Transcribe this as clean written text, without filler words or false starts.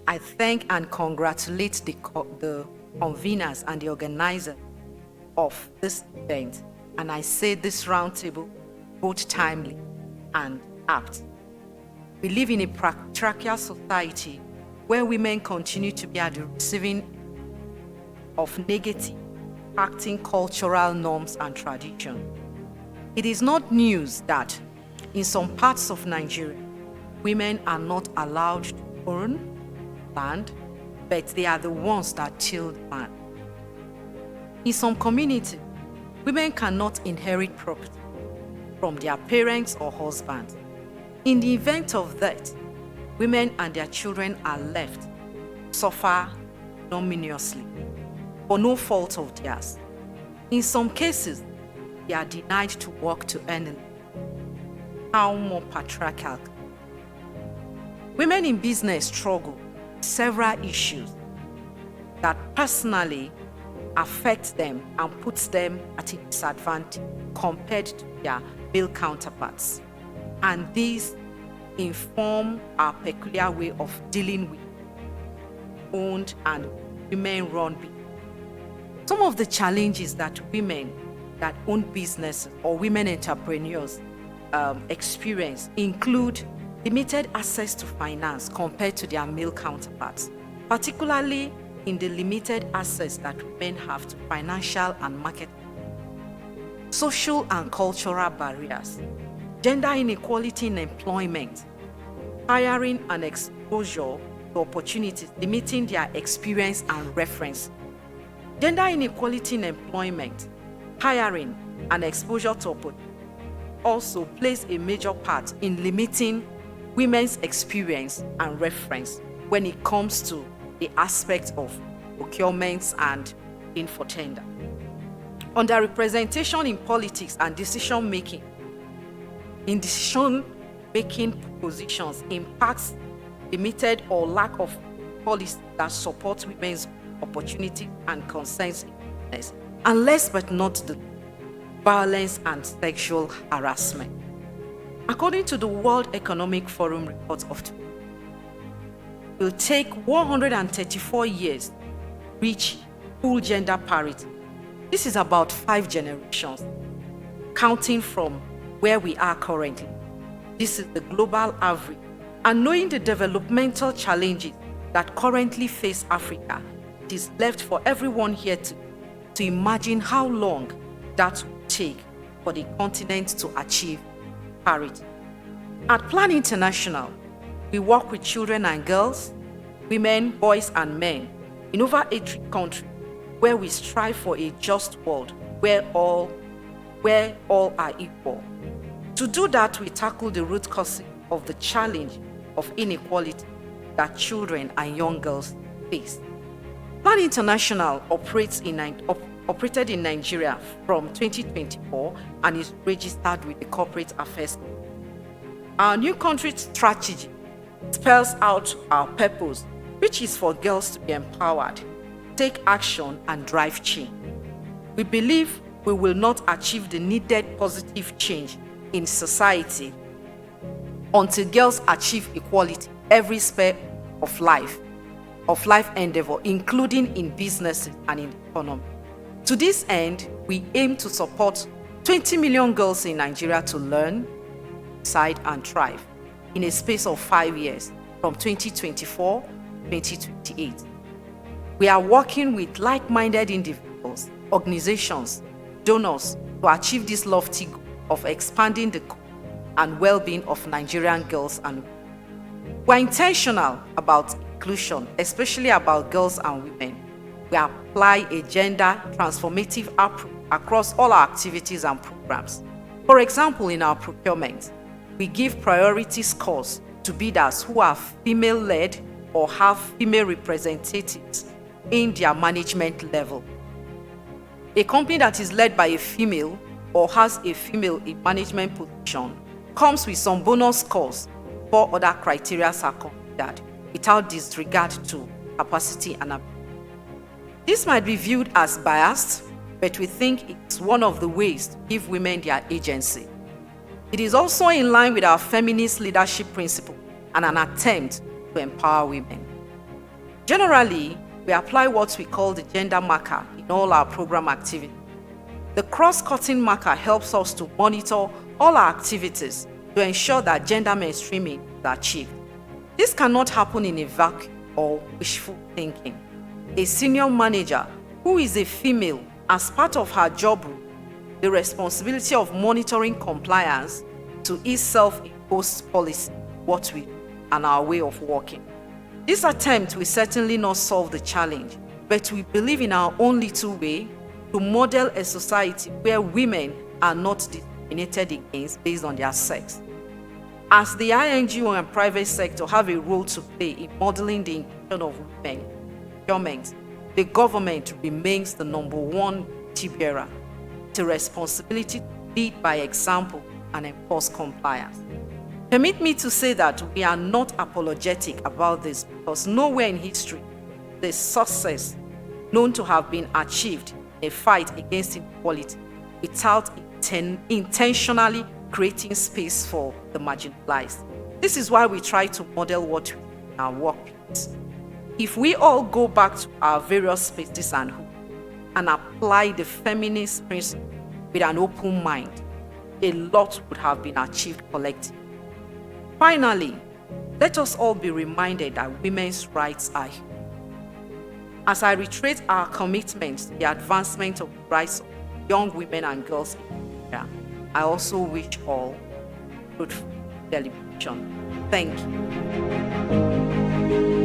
I thank and congratulate the conveners and the organizers of this event, and I say this roundtable both timely and apt. We live in a patriarchal society where women continue to be at the receiving of negative, acting cultural norms and traditions. It is not news that in some parts of Nigeria, women are not allowed to own land, but they are the ones that till the land. In some communities, women cannot inherit property from their parents or husbands. In the event of that, women and their children are left to suffer ignominiously for no fault of theirs. In some cases, they are denied to work to earn a living. How more patriarchal? Women in business struggle with several issues that personally affect them and puts them at a disadvantage compared to their male counterparts. And these inform our peculiar way of dealing with owned and women-run business. Some of the challenges that women that own businesses or women entrepreneurs experience include limited access to finance compared to their male counterparts, particularly in the limited access that women have to financial and market, social and cultural barriers, gender inequality in employment, hiring and exposure to opportunities limiting their experience and reference. Gender inequality in employment, hiring and exposure to opportunities also plays a major part in limiting women's experience and reference when it comes to the aspect of procurement and in for tender. Underrepresentation in politics and decision-making positions impacts limited or lack of policy that support women's opportunity and concerns in business, and last but not the violence and sexual harassment. According to the World Economic Forum report of 2020, it will take 134 years to reach full gender parity. This is about 5 generations, counting from where we are currently. This is the global average. And knowing the developmental challenges that currently face Africa, it is left for everyone here to imagine how long that will take for the continent to achieve parity. At Plan International, we work with children and girls, women, boys, and men in over 80 countries where we strive for a just world where all are equal. To do that, we tackle the root causes of the challenge of inequality that children and young girls face. Plan International operated in Nigeria from 2024 and is registered with the Corporate Affairs. Our new country strategy spells out our purpose, which is for girls to be empowered, take action, and drive change. We believe we will not achieve the needed positive change in society until girls achieve equality every sphere of life endeavor, including in businesses and in the economy. To this end, we aim to support 20 million girls in Nigeria to learn, decide, and thrive in a space of 5 years from 2024 to 2028. We are working with like-minded individuals, organizations, donors to achieve this lofty goal of expanding the and well-being of Nigerian girls and women. We are intentional about inclusion, especially about girls and women. We apply a gender transformative approach across all our activities and programs. For example, in our procurement, we give priority scores to bidders who are female-led or have female representatives in their management level. A company that is led by a female or has a female in management position comes with some bonus scores. 4 other criteria are considered without disregard to capacity and ability. This might be viewed as biased, but we think it's one of the ways to give women their agency. It is also in line with our feminist leadership principle and an attempt to empower women. Generally, we apply what we call the gender marker in all our program activities. The cross-cutting marker helps us to monitor all our activities to ensure that gender mainstreaming is achieved. This cannot happen in a vacuum or wishful thinking. A senior manager who is a female, as part of her job role, the responsibility of monitoring compliance to its self-imposed policy, what we do, and our way of working. This attempt will certainly not solve the challenge, but we believe in our own little way to model a society where women are not discriminated against based on their sex. As the INGO and private sector have a role to play in modeling the inclusion of women in procurement, the government remains the number one duty bearer. It's a responsibility to lead by example and enforce compliance. Permit me to say that we are not apologetic about this because nowhere in history is success known to have been achieved in a fight against inequality without intentionally creating space for the marginalized. This is why we try to model what we do in our workplace. If we all go back to our various spaces and homes and apply the feminist principle with an open mind, a lot would have been achieved collectively. Finally, let us all be reminded that women's rights are human. As I reiterate our commitment to the advancement of the rights of young women and girls in Nigeria, I also wish all fruitful deliberation. Thank you.